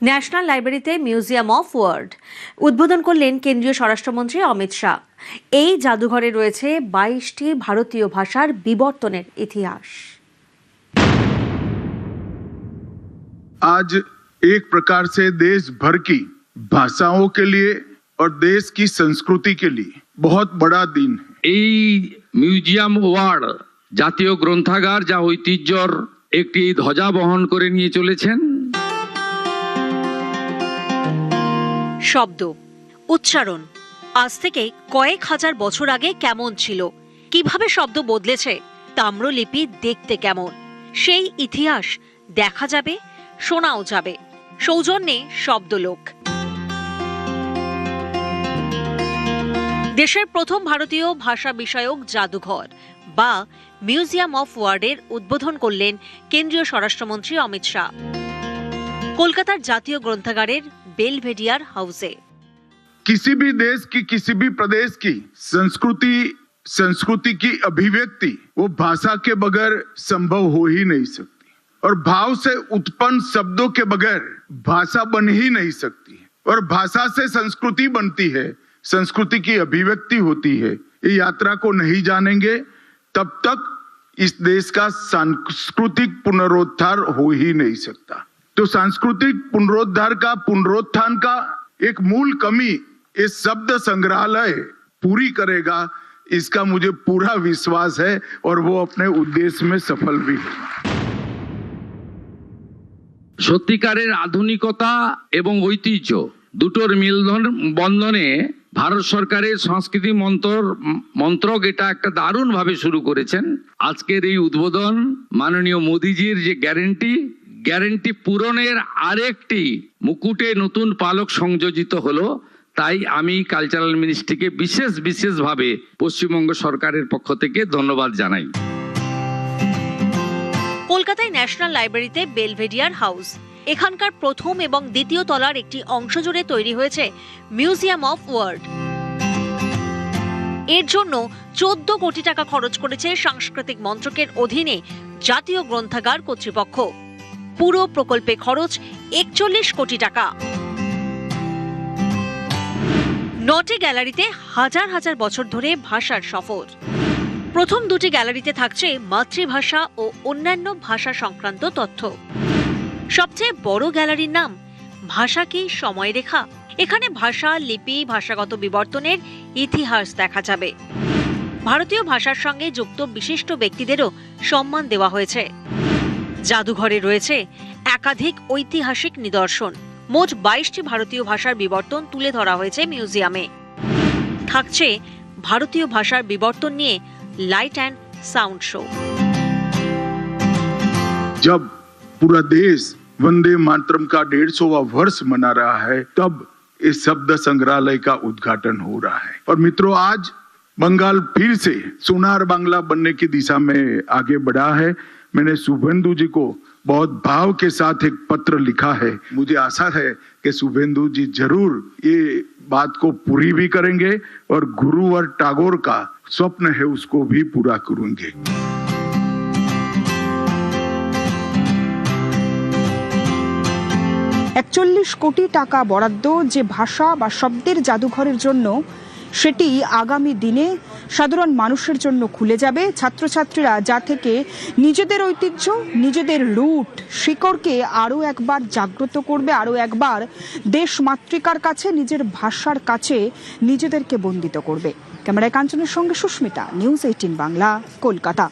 National লাইব্রেরিতে museum of word উদ্বোধন করলেন কেন্দ্রীয় স্বরাষ্ট্রমন্ত্রী অমিত শাহ। এই জাদুঘরে রয়েছে 22টি ভারতীয় ভাষার বিবর্তনের ইতিহাস। आज एक प्रकार से देश भर की भाषाओं के लिए और देश की संस्कृति के लिए बहुत बड़ा दिन है। এই মিউজিয়াম ওয়ার্ড জাতীয় গ্রন্থাগার যা ঐতিহ্যর একটি ধ্বজা বহন করে নিয়ে চলেছেন। শব্দ, উচ্চারণ আজ থেকে কয়েক হাজার বছর আগে কেমন ছিল, কিভাবে শব্দ বদলেছে, তাম্রলিপি দেখতে কেমন, সেই ইতিহাস দেখা যাবে, শোনাও যাবে। সৌজন্যে শব্দলোক। দেশের প্রথম ভারতীয় ভাষা বিষয়ক জাদুঘর বা মিউজিয়াম অফ ওয়ার্ডের উদ্বোধন করলেন কেন্দ্রীয় স্বরাষ্ট্রমন্ত্রী অমিত শাহ কলকাতার জাতীয় গ্রন্থাগারের बेलवेडियर हाउसे। किसी भी देश की, किसी भी प्रदेश की संस्कृति की अभिव्यक्ति वो भाषा के बगैर संभव हो ही नहीं सकती, और भाव से उत्पन्न शब्दों के बगैर भाषा बन ही नहीं सकती, और भाषा से संस्कृति बनती है, संस्कृति की अभिव्यक्ति होती है। ये यात्रा को नहीं जानेंगे तब तक इस देश का सांस्कृतिक पुनरुद्धार हो ही नहीं सकता। तो सांस्कृतिक पुनरुद्धार का, पुनरुत्थान का एक मूल कमी इस शब्द संग्रहालय पूरी करेगा, इसका मुझे पूरा विश्वास है, और वो अपने उद्देश्य में सफल भी होगा। সত্যিকারের আধুনিকতা এবং ঐতিহ্য দুটোর মিলন বন্ধনে ভারত সরকারের সংস্কৃতি মন্ত্রক এটা একটা দারুণ ভাবে শুরু করেছেন। আজকের এই উদ্বোধন মাননীয় মোদিজির যে গ্যারান্টি পূরণের আরেকটি মুকুটে নতুন পালক সংযোজিত হলো। তাই আমি কালচারাল মিনিস্ট্রিকে বিশেষভাবে পশ্চিমবঙ্গ সরকারের পক্ষ থেকে ধন্যবাদ জানাই। কলকাতায় ন্যাশনাল লাইব্রেরিতে বেলভেডিয়ার হাউস, এখানকার প্রথম এবং দ্বিতীয় তলার একটি অংশ জুড়ে তৈরি হয়েছে মিউজিয়াম অফ ওয়ার্ড। এর জন্য 14 কোটি টাকা খরচ করেছে সাংস্কৃতিক মন্ত্রকের অধীনে জাতীয় গ্রন্থাগার কর্তৃপক্ষ। পুরো প্রকল্পে খরচ 41 কোটি টাকা। 9টি গ্যালারিতে হাজার হাজার বছর ধরে ভাষার সফর। প্রথম 2টি গ্যালারিতে থাকছে মাতৃভাষা ও অন্যান্য ভাষা সংক্রান্ত তথ্য। সবচেয়ে বড় গ্যালারির নাম ভাষা কি সময়রেখা। এখানে ভাষা, লিপি, ভাষাগত বিবর্তনের ইতিহাস দেখা যাবে। ভারতীয় ভাষার সঙ্গে যুক্ত বিশিষ্ট ব্যক্তিদেরও সম্মান দেওয়া হয়েছে। জাদুঘরে রয়েছে একাধিক ঐতিহাসিক নিদর্শন। মোট 22টি ভারতীয় ভাষার বিবর্তন তুলে ধরা হয়েছে মিউজিয়ামে। থাকছে ভারতীয় ভাষার বিবর্তন নিয়ে লাইট অ্যান্ড সাউন্ড শো। जब पूरा देश वंदे मातरम का 150वां वर्ष मना रहा है, तब इस शब्द संग्रहालय का उद्घाटन हो रहा है। और मित्रों, आज बंगाल फिर से सोनार बांग्ला बनने की दिशा में आगे बढ़ा है। मैंने शुभेंदु जी को बहुत भाव के साथ एक पत्र लिखा है। मुझे आशा है कि शुभेंदु जी जरूर ये बात को पूरी भी करेंगे, और गुरुवर टैगोर का स्वप्न है उसको भी पूरा करेंगे। 41 কোটি টাকা বরাদ্দ যে ভাষা বা শব্দের জাদুঘরের জন্য, সেটি আগামী দিনে সাধারণ মানুষের জন্য খুলে যাবে। ছাত্রছাত্রীরা যা থেকে নিজেদের ঐতিহ্য, নিজেদের রুট, শিকড়কে আরও একবার জাগ্রত করবে, আরও একবার দেশ মাতৃকার কাছে, নিজের ভাষার কাছে নিজেদেরকে বন্দিত করবে। ক্যামেরায় কাঞ্চনের সঙ্গে সুস্মিতা, নিউজ 18 বাংলা, কলকাতা।